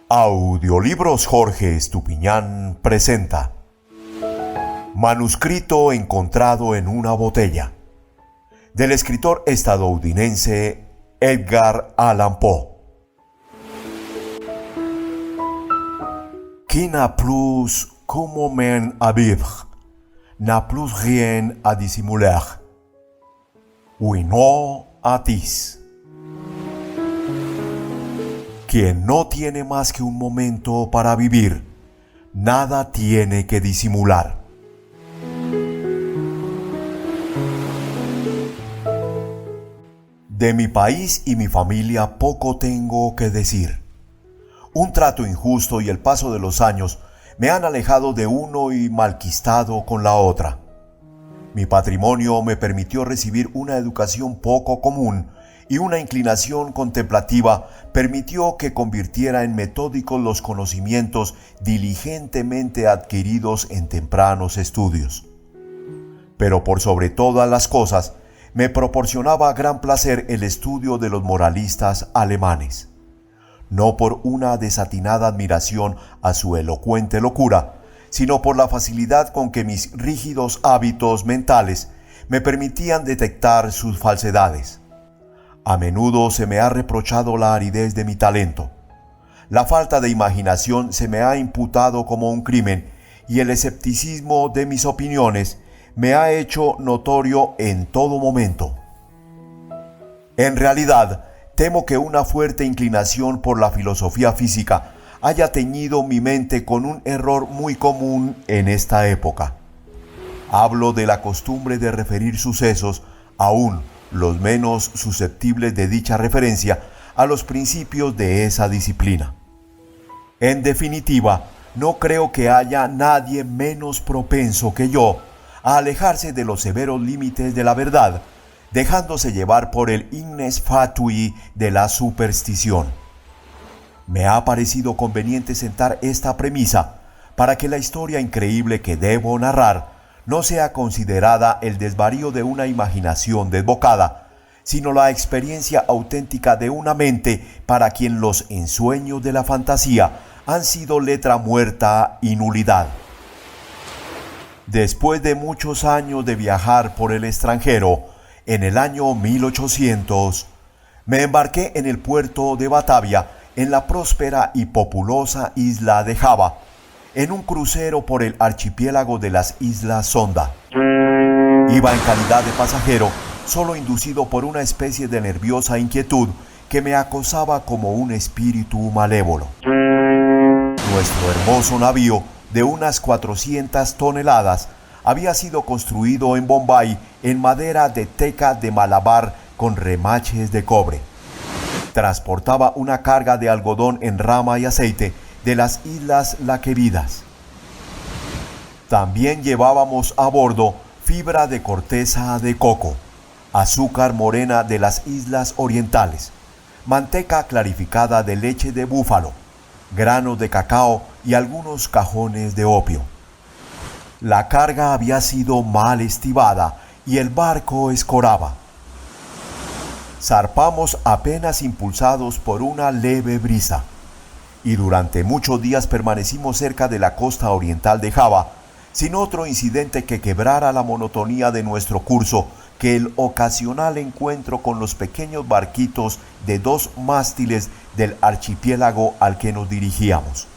Audiolibros Jorge Estupiñán presenta Manuscrito encontrado en una botella, del escritor estadounidense Edgar Allan Poe. Qui n'a plus qu'un moment à vivre, n'a plus rien à dissimuler. Oui, no atis. Quien no tiene más que un momento para vivir, nada tiene que disimular. De mi país y mi familia poco tengo que decir. Un trato injusto y el paso de los años me han alejado de uno y malquistado con la otra. Mi patrimonio me permitió recibir una educación poco común y una inclinación contemplativa permitió que convirtiera en metódicos los conocimientos diligentemente adquiridos en tempranos estudios. Pero por sobre todas las cosas, me proporcionaba gran placer el estudio de los moralistas alemanes. No por una desatinada admiración a su elocuente locura, sino por la facilidad con que mis rígidos hábitos mentales me permitían detectar sus falsedades. A menudo se me ha reprochado la aridez de mi talento. La falta de imaginación se me ha imputado como un crimen y el escepticismo de mis opiniones me ha hecho notorio en todo momento. En realidad, temo que una fuerte inclinación por la filosofía física haya teñido mi mente con un error muy común en esta época. Hablo de la costumbre de referir sucesos, aún los menos susceptibles de dicha referencia, a los principios de esa disciplina. En definitiva, no creo que haya nadie menos propenso que yo a alejarse de los severos límites de la verdad, dejándose llevar por el ignes fatui de la superstición. Me ha parecido conveniente sentar esta premisa para que la historia increíble que debo narrar no sea considerada el desvarío de una imaginación desbocada, sino la experiencia auténtica de una mente para quien los ensueños de la fantasía han sido letra muerta y nulidad. Después de muchos años de viajar por el extranjero, en el año 1800, me embarqué en el puerto de Batavia, en la próspera y populosa isla de Java, en un crucero por el archipiélago de las Islas Sonda. Iba en calidad de pasajero, solo inducido por una especie de nerviosa inquietud que me acosaba como un espíritu malévolo. Nuestro hermoso navío, de unas 400 toneladas, había sido construido en Bombay en madera de teca de Malabar con remaches de cobre. Transportaba una carga de algodón en rama y aceite de las Islas Laquevidas. También llevábamos a bordo fibra de corteza de coco, azúcar morena de las Islas Orientales, manteca clarificada de leche de búfalo, granos de cacao y algunos cajones de opio. La carga había sido mal estibada y el barco escoraba. Zarpamos apenas impulsados por una leve brisa, y durante muchos días permanecimos cerca de la costa oriental de Java, sin otro incidente que quebrara la monotonía de nuestro curso que el ocasional encuentro con los pequeños barquitos de 2 mástiles del archipiélago al que nos dirigíamos.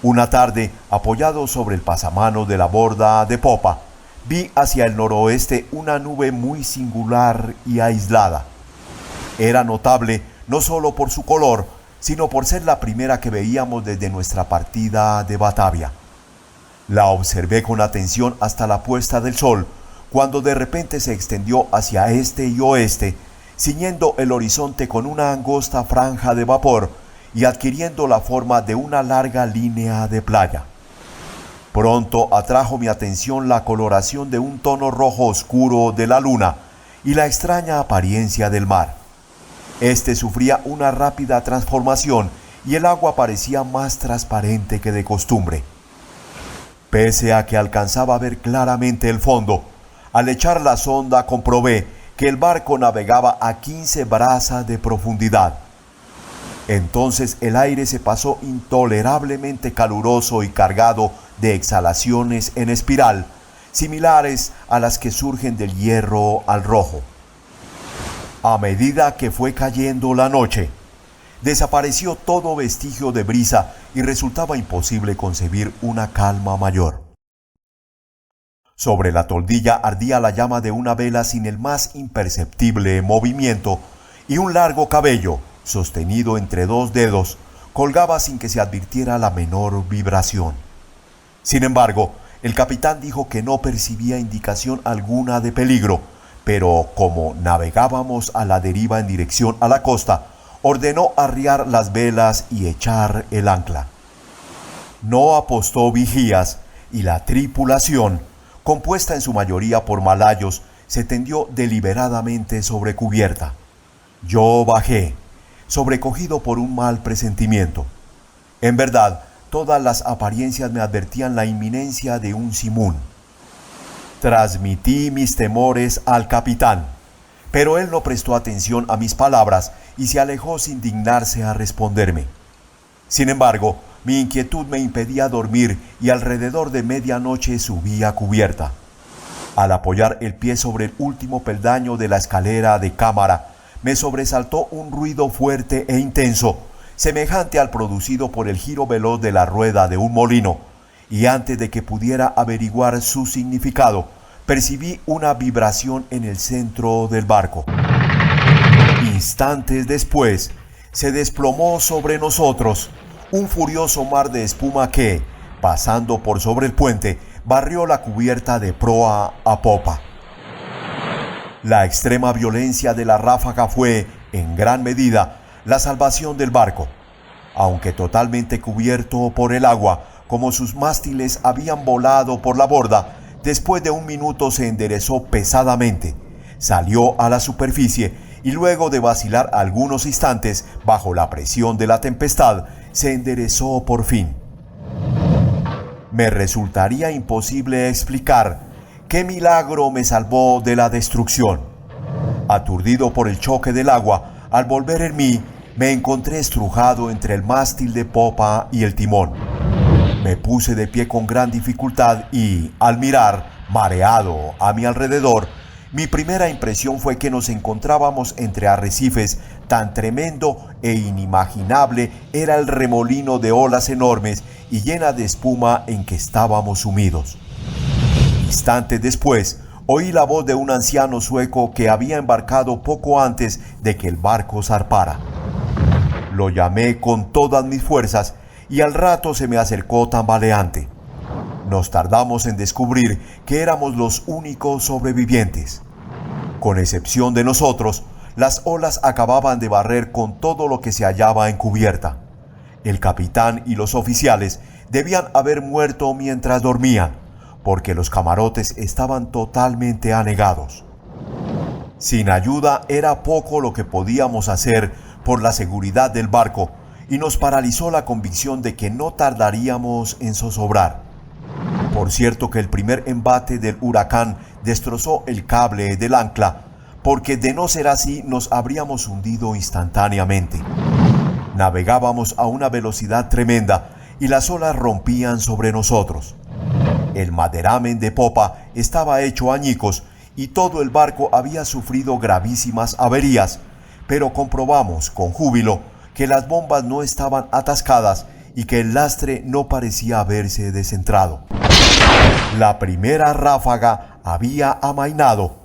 Una tarde, apoyado sobre el pasamano de la borda de popa, vi hacia el noroeste una nube muy singular y aislada. Era notable no solo por su color, sino por ser la primera que veíamos desde nuestra partida de Batavia. La observé con atención hasta la puesta del sol, cuando de repente se extendió hacia este y oeste, ciñendo el horizonte con una angosta franja de vapor y adquiriendo la forma de una larga línea de playa. Pronto atrajo mi atención la coloración de un tono rojo oscuro de la luna y la extraña apariencia del mar. Este sufría una rápida transformación y el agua parecía más transparente que de costumbre. Pese a que alcanzaba a ver claramente el fondo, al echar la sonda comprobé que el barco navegaba a 15 brazas de profundidad. Entonces el aire se pasó intolerablemente caluroso y cargado de exhalaciones en espiral, similares a las que surgen del hierro al rojo. A medida que fue cayendo la noche, desapareció todo vestigio de brisa y resultaba imposible concebir una calma mayor. Sobre la toldilla ardía la llama de una vela sin el más imperceptible movimiento, y un largo cabello, sostenido entre dos dedos, colgaba sin que se advirtiera la menor vibración. Sin embargo, el capitán dijo que no percibía indicación alguna de peligro, pero como navegábamos a la deriva en dirección a la costa, ordenó arriar las velas y echar el ancla. No apostó vigías y la tripulación, compuesta en su mayoría por malayos, se tendió deliberadamente sobre cubierta. Yo bajé, sobrecogido por un mal presentimiento. En verdad, todas las apariencias me advertían la inminencia de un simún. Transmití mis temores al capitán, pero él no prestó atención a mis palabras y se alejó sin dignarse a responderme. Sin embargo, mi inquietud me impedía dormir y alrededor de medianoche subí a cubierta. Al apoyar el pie sobre el último peldaño de la escalera de cámara, me sobresaltó un ruido fuerte e intenso, semejante al producido por el giro veloz de la rueda de un molino, y antes de que pudiera averiguar su significado, percibí una vibración en el centro del barco. Instantes después, se desplomó sobre nosotros un furioso mar de espuma que, pasando por sobre el puente, barrió la cubierta de proa a popa. La extrema violencia de la ráfaga fue, en gran medida, la salvación del barco. Aunque totalmente cubierto por el agua, como sus mástiles habían volado por la borda, después de un minuto se enderezó pesadamente, salió a la superficie y luego de vacilar algunos instantes bajo la presión de la tempestad, se enderezó por fin. Me resultaría imposible explicar qué milagro me salvó de la destrucción. Aturdido por el choque del agua, al volver en mí, me encontré estrujado entre el mástil de popa y el timón. Me puse de pie con gran dificultad y, al mirar, mareado, a mi alrededor, mi primera impresión fue que nos encontrábamos entre arrecifes. Tan tremendo e inimaginable era el remolino de olas enormes y llena de espuma en que estábamos sumidos. Instantes después, oí la voz de un anciano sueco que había embarcado poco antes de que el barco zarpara. Lo llamé con todas mis fuerzas y al rato se me acercó tambaleante. Nos tardamos en descubrir que éramos los únicos sobrevivientes. Con excepción de nosotros, las olas acababan de barrer con todo lo que se hallaba en cubierta. El capitán y los oficiales debían haber muerto mientras dormían, porque los camarotes estaban totalmente anegados. Sin ayuda era poco lo que podíamos hacer por la seguridad del barco, y nos paralizó la convicción de que no tardaríamos en zozobrar. Por cierto que el primer embate del huracán destrozó el cable del ancla, porque de no ser así nos habríamos hundido instantáneamente. Navegábamos a una velocidad tremenda y las olas rompían sobre nosotros. El maderamen de popa estaba hecho añicos y todo el barco había sufrido gravísimas averías, pero comprobamos con júbilo que las bombas no estaban atascadas y que el lastre no parecía haberse descentrado. La primera ráfaga había amainado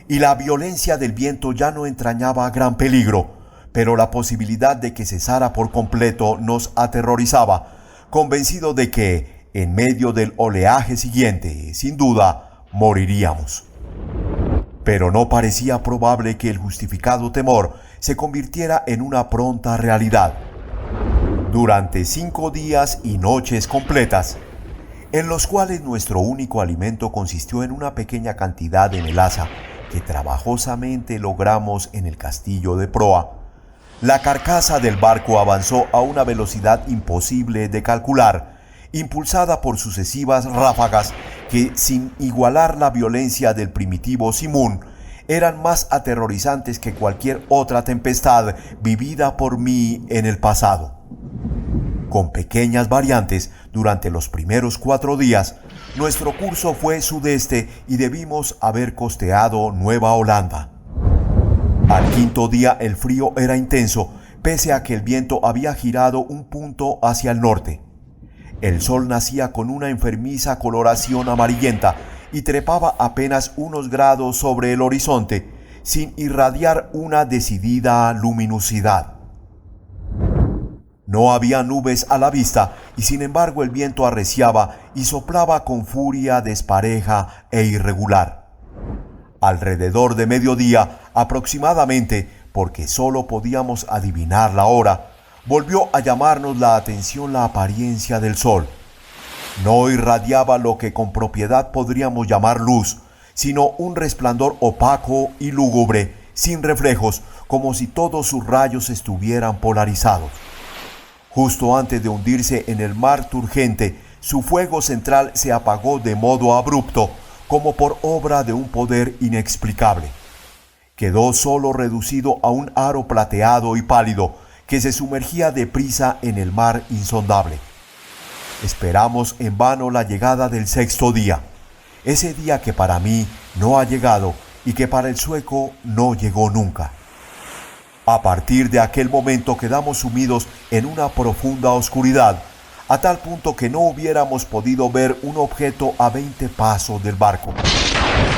y la violencia del viento ya no entrañaba gran peligro, pero la posibilidad de que cesara por completo nos aterrorizaba, convencido de que, en medio del oleaje siguiente, sin duda, moriríamos. Pero no parecía probable que el justificado temor se convirtiera en una pronta realidad. Durante 5 días y noches completas, en los cuales nuestro único alimento consistió en una pequeña cantidad de melaza que trabajosamente logramos en el castillo de proa, la carcasa del barco avanzó a una velocidad imposible de calcular, impulsada por sucesivas ráfagas que, sin igualar la violencia del primitivo simún, eran más aterrorizantes que cualquier otra tempestad vivida por mí en el pasado. Con pequeñas variantes, durante los primeros 4 días, nuestro curso fue sudeste y debimos haber costeado Nueva Holanda. Al 5.º día el frío era intenso, pese a que el viento había girado un punto hacia el norte. El sol nacía con una enfermiza coloración amarillenta y trepaba apenas unos grados sobre el horizonte, sin irradiar una decidida luminosidad. No había nubes a la vista y sin embargo el viento arreciaba y soplaba con furia despareja e irregular. Alrededor de mediodía, aproximadamente, porque solo podíamos adivinar la hora, volvió a llamarnos la atención la apariencia del sol. No irradiaba lo que con propiedad podríamos llamar luz, sino un resplandor opaco y lúgubre, sin reflejos, como si todos sus rayos estuvieran polarizados. Justo antes de hundirse en el mar turgente, su fuego central se apagó de modo abrupto, como por obra de un poder inexplicable. Quedó solo reducido a un aro plateado y pálido que se sumergía deprisa en el mar insondable. Esperamos en vano la llegada del 6.º día, ese día que para mí no ha llegado y que para el sueco no llegó nunca. A partir de aquel momento quedamos sumidos en una profunda oscuridad, a tal punto que no hubiéramos podido ver un objeto a 20 pasos del barco.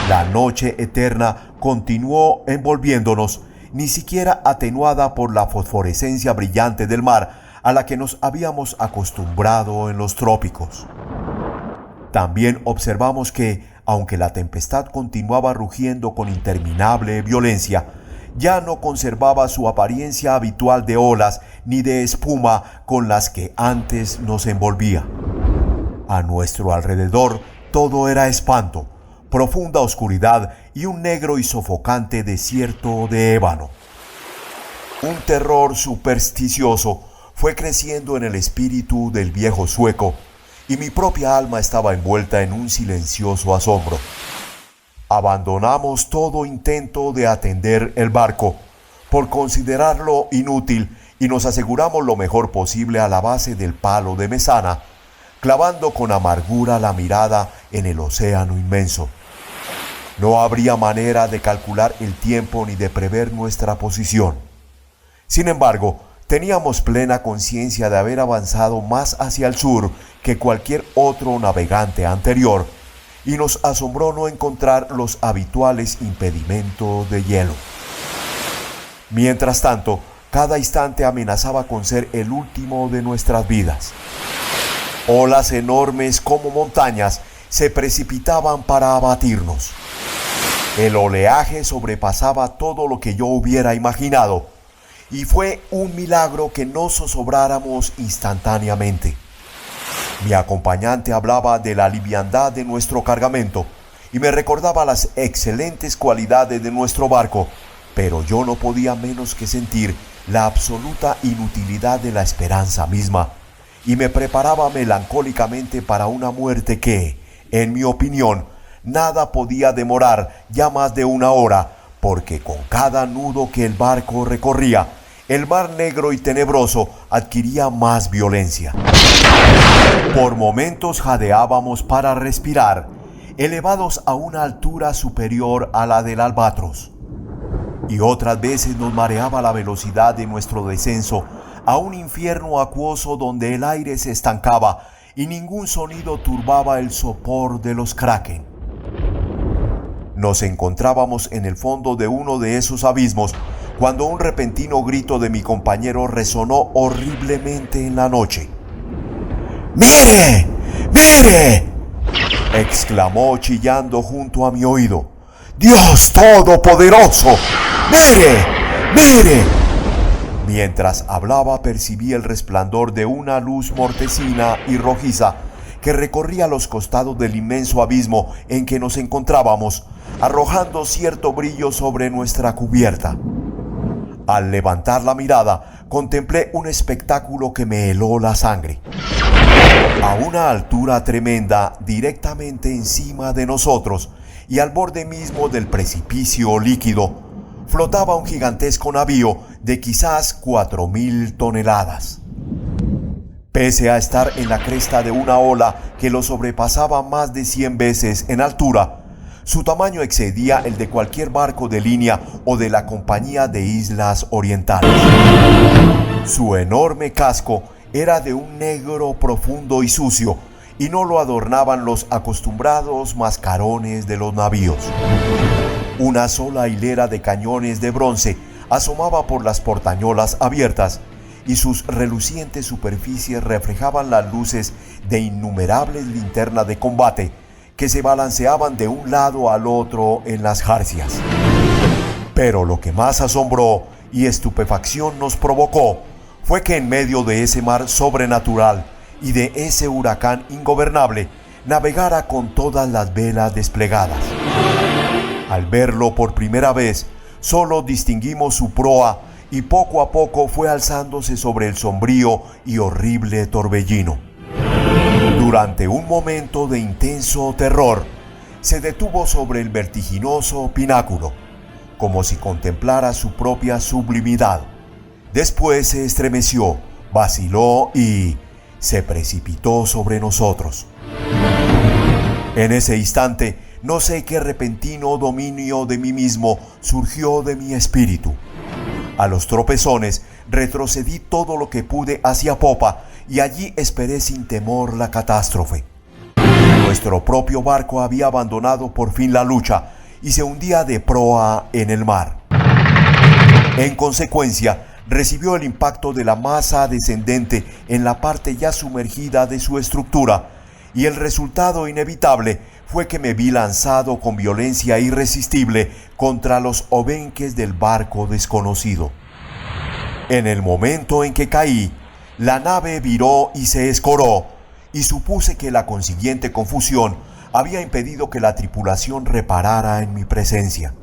La noche eterna continuó envolviéndonos, ni siquiera atenuada por la fosforescencia brillante del mar a la que nos habíamos acostumbrado en los trópicos. También observamos que, aunque la tempestad continuaba rugiendo con interminable violencia, ya no conservaba su apariencia habitual de olas ni de espuma con las que antes nos envolvía. A nuestro alrededor todo era espanto, profunda oscuridad y un negro y sofocante desierto de ébano. Un terror supersticioso fue creciendo en el espíritu del viejo sueco y mi propia alma estaba envuelta en un silencioso asombro. Abandonamos todo intento de atender el barco por considerarlo inútil y nos aseguramos lo mejor posible a la base del palo de mesana, clavando con amargura la mirada en el océano inmenso. No habría manera de calcular el tiempo ni de prever nuestra posición. Sin embargo, teníamos plena conciencia de haber avanzado más hacia el sur que cualquier otro navegante anterior, y nos asombró no encontrar los habituales impedimentos de hielo. Mientras tanto, cada instante amenazaba con ser el último de nuestras vidas. Olas enormes como montañas se precipitaban para abatirnos. El oleaje sobrepasaba todo lo que yo hubiera imaginado, y fue un milagro que no zozobráramos instantáneamente. Mi acompañante hablaba de la liviandad de nuestro cargamento y me recordaba las excelentes cualidades de nuestro barco, pero yo no podía menos que sentir la absoluta inutilidad de la esperanza misma y me preparaba melancólicamente para una muerte que, en mi opinión, nada podía demorar ya más de 1 hora, porque con cada nudo que el barco recorría, el mar negro y tenebroso adquiría más violencia. Por momentos jadeábamos para respirar, elevados a una altura superior a la del albatros. Y otras veces nos mareaba la velocidad de nuestro descenso a un infierno acuoso donde el aire se estancaba y ningún sonido turbaba el sopor de los kraken. Nos encontrábamos en el fondo de uno de esos abismos cuando un repentino grito de mi compañero resonó horriblemente en la noche. ¡Mire! ¡Mire!, exclamó chillando junto a mi oído. ¡Dios Todopoderoso! ¡Mire! ¡Mire! Mientras hablaba percibí el resplandor de una luz mortecina y rojiza que recorría los costados del inmenso abismo en que nos encontrábamos, arrojando cierto brillo sobre nuestra cubierta. Al levantar la mirada, contemplé un espectáculo que me heló la sangre. A una altura tremenda, directamente encima de nosotros, y al borde mismo del precipicio líquido flotaba un gigantesco navío de quizás 4.000 toneladas. Pese a estar en la cresta de una ola que lo sobrepasaba más de 100 veces en altura, su tamaño excedía el de cualquier barco de línea o de la Compañía de Islas Orientales. Su enorme casco era de un negro profundo y sucio, y no lo adornaban los acostumbrados mascarones de los navíos. Una sola hilera de cañones de bronce asomaba por las portañolas abiertas, y sus relucientes superficies reflejaban las luces de innumerables linternas de combate que se balanceaban de un lado al otro en las jarcias. Pero lo que más asombró y estupefacción nos provocó fue que en medio de ese mar sobrenatural y de ese huracán ingobernable navegara con todas las velas desplegadas. Al verlo por primera vez, solo distinguimos su proa y poco a poco fue alzándose sobre el sombrío y horrible torbellino. Durante un momento de intenso terror, se detuvo sobre el vertiginoso pináculo, como si contemplara su propia sublimidad. Después se estremeció, vaciló y se precipitó sobre nosotros. En ese instante, no sé qué repentino dominio de mí mismo surgió de mi espíritu. A los tropezones retrocedí todo lo que pude hacia popa y allí esperé sin temor la catástrofe. Nuestro propio barco había abandonado por fin la lucha y se hundía de proa en el mar. En consecuencia, recibió el impacto de la masa descendente en la parte ya sumergida de su estructura, y el resultado inevitable fue que me vi lanzado con violencia irresistible contra los obenques del barco desconocido. En el momento en que caí, la nave viró y se escoró, y supuse que la consiguiente confusión había impedido que la tripulación reparara en mi presencia.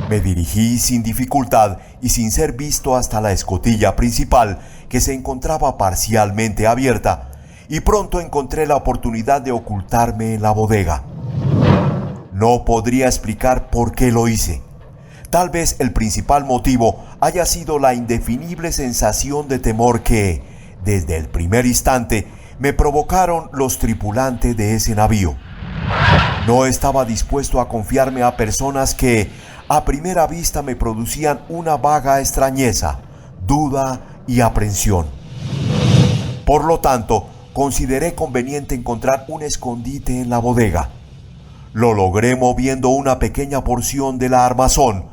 Me dirigí sin dificultad y sin ser visto hasta la escotilla principal, que se encontraba parcialmente abierta, y pronto encontré la oportunidad de ocultarme en la bodega. No podría explicar por qué lo hice. Tal vez el principal motivo haya sido la indefinible sensación de temor que, desde el primer instante, me provocaron los tripulantes de ese navío. No estaba dispuesto a confiarme a personas que, a primera vista, me producían una vaga extrañeza, duda y aprensión. Por lo tanto, consideré conveniente encontrar un escondite en la bodega. Lo logré moviendo una pequeña porción de la armazón,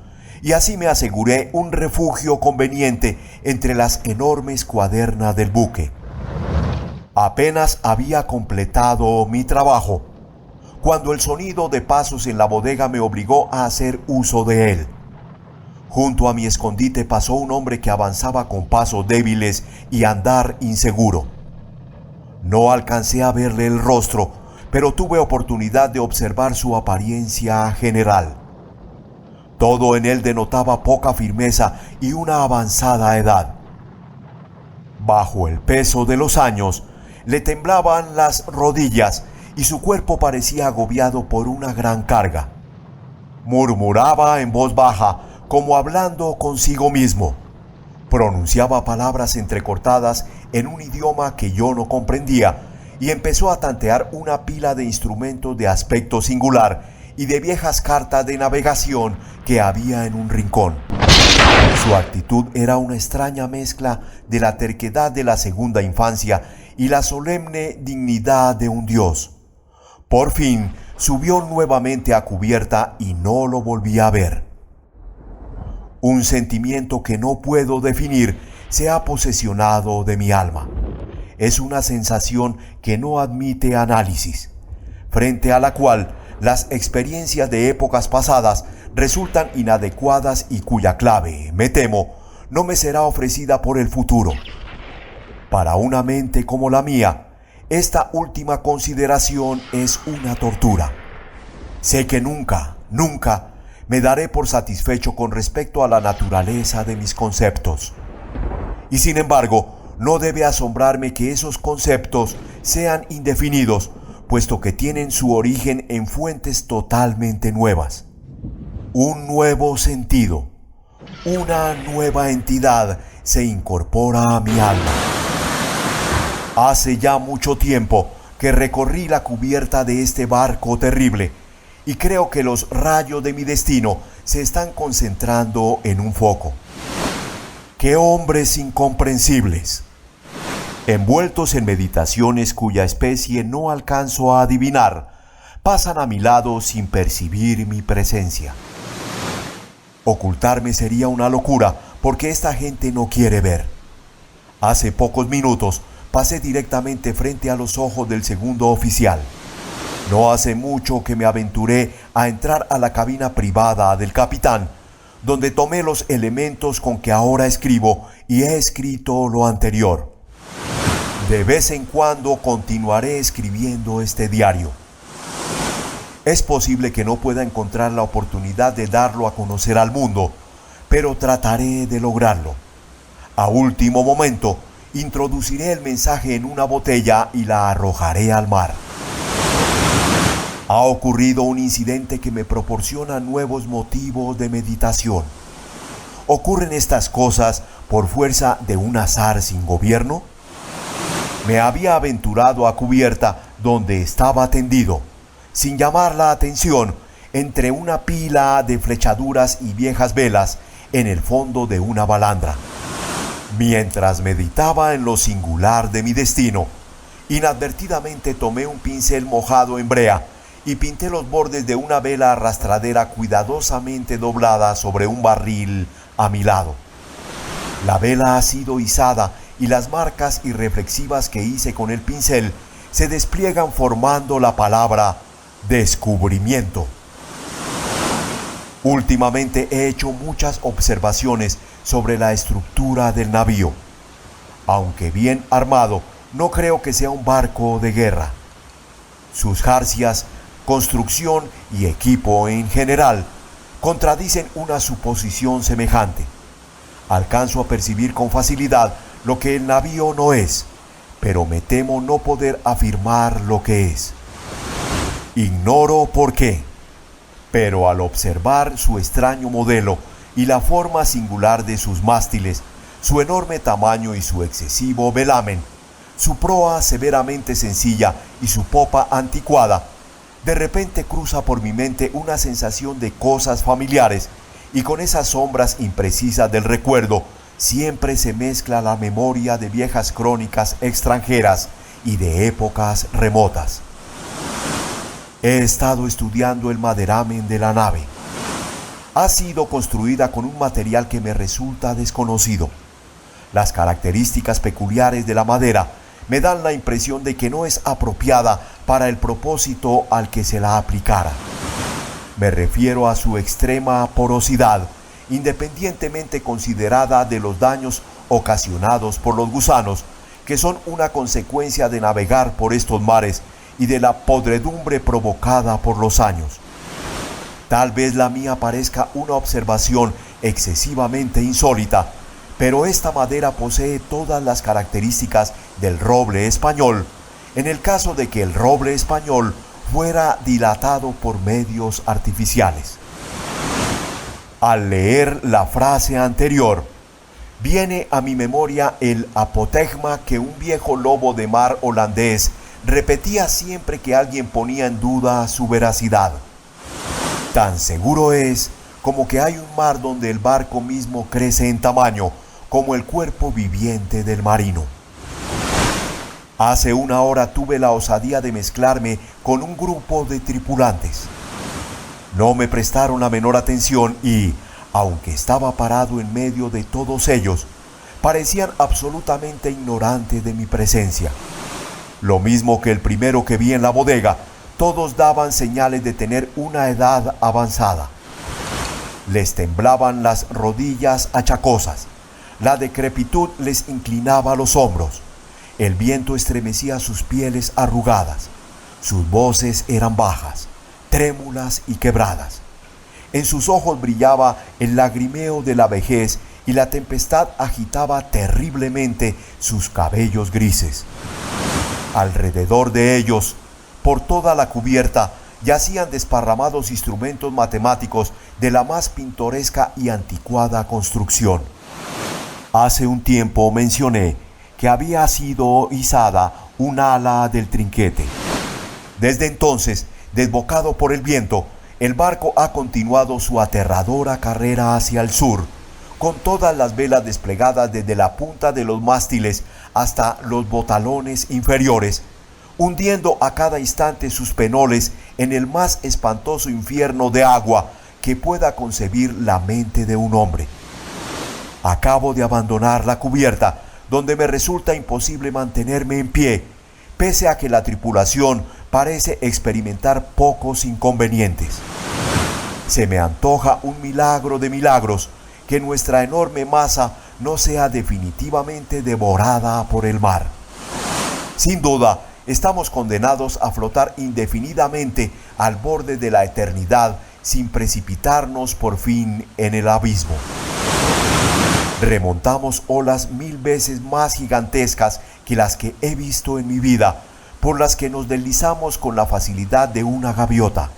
y así me aseguré un refugio conveniente entre las enormes cuadernas del buque. Apenas había completado mi trabajo, cuando el sonido de pasos en la bodega me obligó a hacer uso de él. Junto a mi escondite pasó un hombre que avanzaba con pasos débiles y andar inseguro. No alcancé a verle el rostro, pero tuve oportunidad de observar su apariencia general. Todo en él denotaba poca firmeza y una avanzada edad. Bajo el peso de los años, le temblaban las rodillas y su cuerpo parecía agobiado por una gran carga. Murmuraba en voz baja, como hablando consigo mismo. Pronunciaba palabras entrecortadas en un idioma que yo no comprendía y empezó a tantear una pila de instrumentos de aspecto singular y de viejas cartas de navegación que había en un rincón. Su actitud era una extraña mezcla de la terquedad de la segunda infancia y la solemne dignidad de un dios. Por fin subió nuevamente a cubierta y no lo volví a ver. Un sentimiento que no puedo definir se ha posesionado de mi alma. Es una sensación que no admite análisis, frente a la cual las experiencias de épocas pasadas resultan inadecuadas y cuya clave, me temo, no me será ofrecida por el futuro. Para una mente como la mía, esta última consideración es una tortura. Sé que nunca me daré por satisfecho con respecto a la naturaleza de mis conceptos. Y sin embargo, no debe asombrarme que esos conceptos sean indefinidos, puesto que tienen su origen en fuentes totalmente nuevas. Un nuevo sentido, una nueva entidad se incorpora a mi alma. Hace ya mucho tiempo que recorrí la cubierta de este barco terrible y creo que los rayos de mi destino se están concentrando en un foco. ¡Qué hombres incomprensibles! Envueltos en meditaciones cuya especie no alcanzo a adivinar, pasan a mi lado sin percibir mi presencia. Ocultarme sería una locura porque esta gente no quiere ver. Hace pocos minutos pasé directamente frente a los ojos del segundo oficial. No hace mucho que me aventuré a entrar a la cabina privada del capitán, donde tomé los elementos con que ahora escribo y he escrito lo anterior. De vez en cuando continuaré escribiendo este diario. Es posible que no pueda encontrar la oportunidad de darlo a conocer al mundo, pero trataré de lograrlo. A último momento, introduciré el mensaje en una botella y la arrojaré al mar. Ha ocurrido un incidente que me proporciona nuevos motivos de meditación. ¿Ocurren estas cosas por fuerza de un azar sin gobierno? Me había aventurado a cubierta donde estaba tendido, sin llamar la atención, entre una pila de flechaduras y viejas velas en el fondo de una balandra. Mientras meditaba en lo singular de mi destino, inadvertidamente tomé un pincel mojado en brea y pinté los bordes de una vela arrastradera cuidadosamente doblada sobre un barril a mi lado. La vela ha sido izada y las marcas irreflexivas que hice con el pincel se despliegan formando la palabra descubrimiento. Últimamente he hecho muchas observaciones sobre la estructura del navío. Aunque bien armado, no creo que sea un barco de guerra. Sus jarcias, construcción y equipo en general contradicen una suposición semejante. Alcanzo a percibir con facilidad lo que el navío no es, pero me temo no poder afirmar lo que es. Ignoro por qué, pero al observar su extraño modelo y la forma singular de sus mástiles, su enorme tamaño y su excesivo velamen, su proa severamente sencilla y su popa anticuada, de repente cruza por mi mente una sensación de cosas familiares, y con esas sombras imprecisas del recuerdo siempre se mezcla la memoria de viejas crónicas extranjeras y de épocas remotas. He estado estudiando el maderamen de la nave. Ha sido construida con un material que me resulta desconocido. Las características peculiares de la madera me dan la impresión de que no es apropiada para el propósito al que se la aplicara. Me refiero a su extrema porosidad, independientemente considerada de los daños ocasionados por los gusanos, que son una consecuencia de navegar por estos mares y de la podredumbre provocada por los años. Tal vez la mía parezca una observación excesivamente insólita, pero esta madera posee todas las características del roble español, en el caso de que el roble español fuera dilatado por medios artificiales. Al leer la frase anterior, viene a mi memoria el apotegma que un viejo lobo de mar holandés repetía siempre que alguien ponía en duda su veracidad. Tan seguro es como que hay un mar donde el barco mismo crece en tamaño como el cuerpo viviente del marino. Hace una hora tuve la osadía de mezclarme con un grupo de tripulantes. No me prestaron la menor atención y, aunque estaba parado en medio de todos ellos, parecían absolutamente ignorantes de mi presencia. Lo mismo que el primero que vi en la bodega, todos daban señales de tener una edad avanzada. Les temblaban las rodillas achacosas, la decrepitud les inclinaba los hombros, el viento estremecía sus pieles arrugadas, sus voces eran bajas, trémulas y quebradas. En sus ojos brillaba el lagrimeo de la vejez y la tempestad agitaba terriblemente sus cabellos grises. Alrededor de ellos, Por toda la cubierta yacían desparramados instrumentos matemáticos de la más pintoresca y anticuada construcción. Hace un tiempo mencioné que había sido izada un ala del trinquete. Desde entonces, desbocado por el viento, el barco ha continuado su aterradora carrera hacia el sur, con todas las velas desplegadas desde la punta de los mástiles hasta los botalones inferiores, hundiendo a cada instante sus penoles en el más espantoso infierno de agua que pueda concebir la mente de un hombre. Acabo de abandonar la cubierta, donde me resulta imposible mantenerme en pie, pese a que la tripulación parece experimentar pocos inconvenientes. Se me antoja un milagro de milagros que nuestra enorme masa no sea definitivamente devorada por el mar. Sin duda, estamos condenados a flotar indefinidamente al borde de la eternidad sin precipitarnos por fin en el abismo. Remontamos olas 1000 veces más gigantescas que las que he visto en mi vida, por las que nos deslizamos con la facilidad de una gaviota.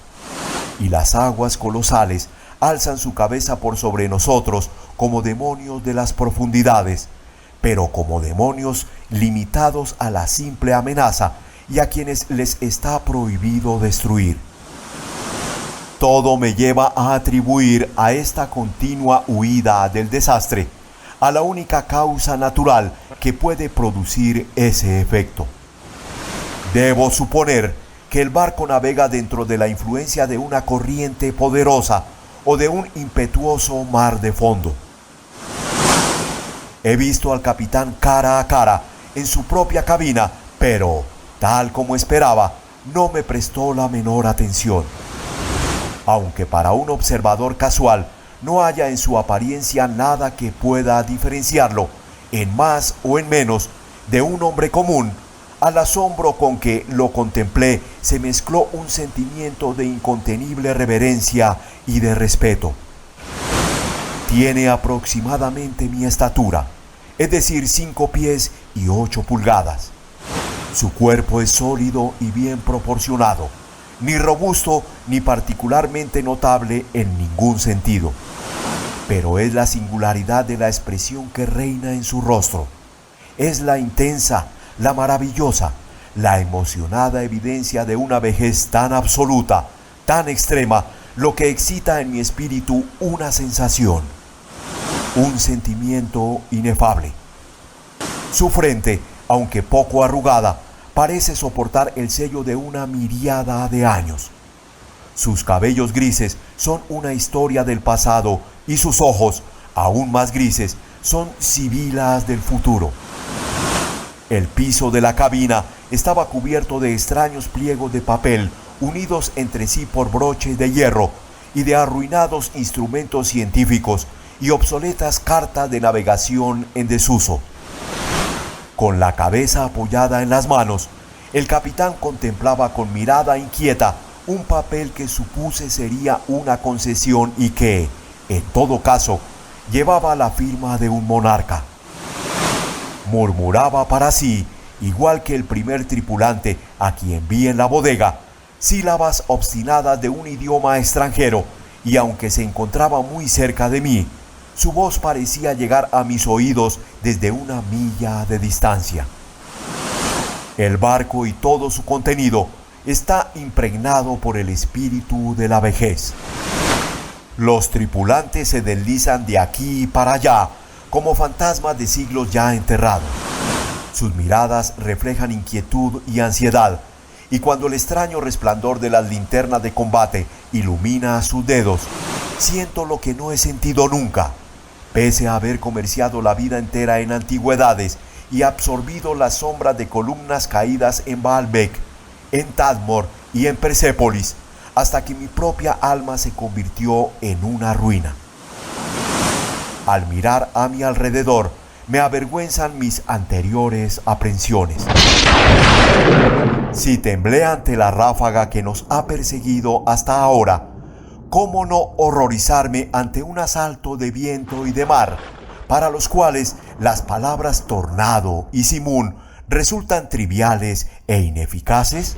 Y las aguas colosales alzan su cabeza por sobre nosotros como demonios de las profundidades, pero como demonios limitados a la simple amenaza y a quienes les está prohibido destruir. Todo me lleva a atribuir a esta continua huida del desastre a la única causa natural que puede producir ese efecto. Debo suponer que el barco navega dentro de la influencia de una corriente poderosa o de un impetuoso mar de fondo. He visto al capitán cara a cara en su propia cabina, pero, tal como esperaba, no me prestó la menor atención. Aunque para un observador casual no haya en su apariencia nada que pueda diferenciarlo, en más o en menos, de un hombre común, al asombro con que lo contemplé se mezcló un sentimiento de incontenible reverencia y de respeto. Tiene aproximadamente mi estatura, es decir, 5 pies y 8 pulgadas. Su cuerpo es sólido y bien proporcionado, ni robusto ni particularmente notable en ningún sentido. Pero es la singularidad de la expresión que reina en su rostro. Es la intensa, la maravillosa, la emocionada evidencia de una vejez tan absoluta, tan extrema, lo que excita en mi espíritu una sensación, un sentimiento inefable. Su frente, aunque poco arrugada, parece soportar el sello de una miríada de años. Sus cabellos grises son una historia del pasado y sus ojos, aún más grises, son sibilas del futuro. El piso de la cabina estaba cubierto de extraños pliegos de papel unidos entre sí por broches de hierro y de arruinados instrumentos científicos y obsoletas cartas de navegación en desuso. Con la cabeza apoyada en las manos, el capitán contemplaba con mirada inquieta un papel que supuse sería una concesión y que, en todo caso, llevaba la firma de un monarca. Murmuraba para sí, igual que el primer tripulante a quien vi en la bodega, sílabas obstinadas de un idioma extranjero, y aunque se encontraba muy cerca de mí, su voz parecía llegar a mis oídos desde una milla de distancia. El barco y todo su contenido está impregnado por el espíritu de la vejez. Los tripulantes se deslizan de aquí para allá como fantasmas de siglos ya enterrados. Sus miradas reflejan inquietud y ansiedad, y cuando el extraño resplandor de las linternas de combate ilumina sus dedos, siento lo que no he sentido nunca, pese a haber comerciado la vida entera en antigüedades y absorbido las sombras de columnas caídas en Baalbek, en Tadmor y en Persépolis, hasta que mi propia alma se convirtió en una ruina. Al mirar a mi alrededor, me avergüenzan mis anteriores aprensiones. Si temblé ante la ráfaga que nos ha perseguido hasta ahora, ¿cómo no horrorizarme ante un asalto de viento y de mar, para los cuales las palabras tornado y simún resultan triviales e ineficaces?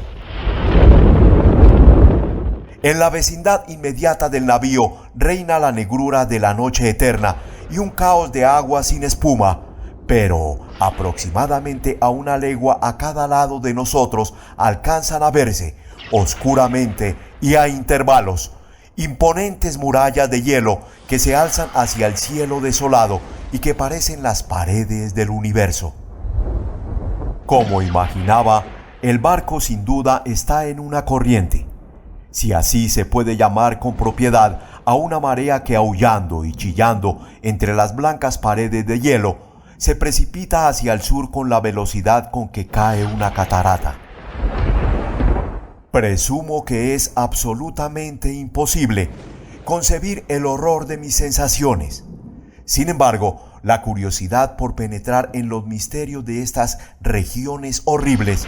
En la vecindad inmediata del navío reina la negrura de la noche eterna y un caos de agua sin espuma, pero aproximadamente a una legua a cada lado de nosotros alcanzan a verse, oscuramente y a intervalos, imponentes murallas de hielo que se alzan hacia el cielo desolado y que parecen las paredes del universo. Como imaginaba, el barco sin duda está en una corriente, si así se puede llamar con propiedad a una marea que aullando y chillando entre las blancas paredes de hielo, se precipita hacia el sur con la velocidad con que cae una catarata. Presumo que es absolutamente imposible concebir el horror de mis sensaciones. Sin embargo, la curiosidad por penetrar en los misterios de estas regiones horribles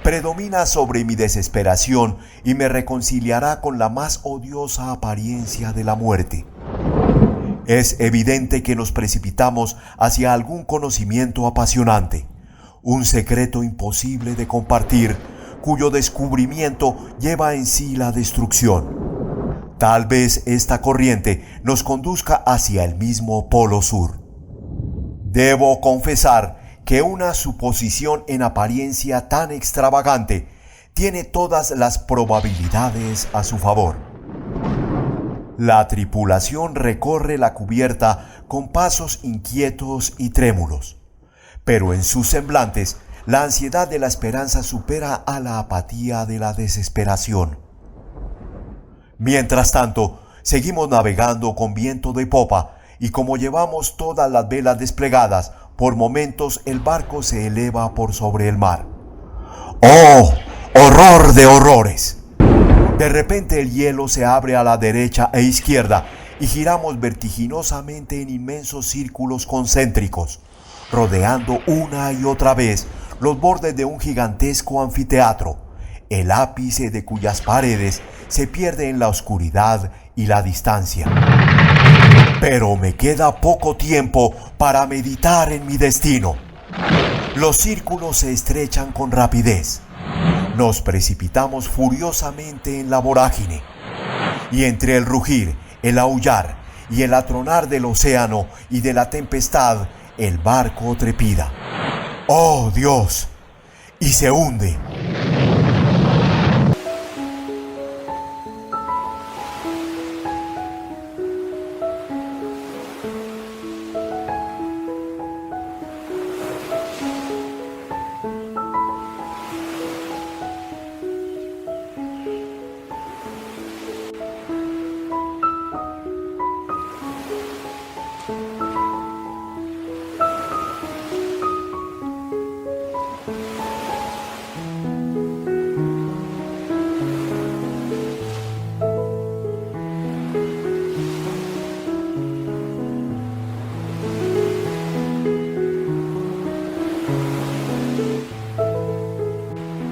predomina sobre mi desesperación y me reconciliará con la más odiosa apariencia de la muerte. Es evidente que nos precipitamos hacia algún conocimiento apasionante, un secreto imposible de compartir, cuyo descubrimiento lleva en sí la destrucción. Tal vez esta corriente nos conduzca hacia el mismo Polo Sur. Debo confesar que una suposición en apariencia tan extravagante tiene todas las probabilidades a su favor. La tripulación recorre la cubierta con pasos inquietos y trémulos, pero en sus semblantes la ansiedad de la esperanza supera a la apatía de la desesperación. Mientras tanto, seguimos navegando con viento de popa y como llevamos todas las velas desplegadas, por momentos el barco se eleva por sobre el mar. ¡Oh, horror de horrores! De repente el hielo se abre a la derecha e izquierda y giramos vertiginosamente en inmensos círculos concéntricos, rodeando una y otra vez los bordes de un gigantesco anfiteatro, el ápice de cuyas paredes se pierde en la oscuridad y la distancia. Pero me queda poco tiempo para meditar en mi destino. Los círculos se estrechan con rapidez. Nos precipitamos furiosamente en la vorágine. Y entre el rugir, el aullar y el atronar del océano y de la tempestad, el barco trepida. ¡Oh, Dios! Y se hunde.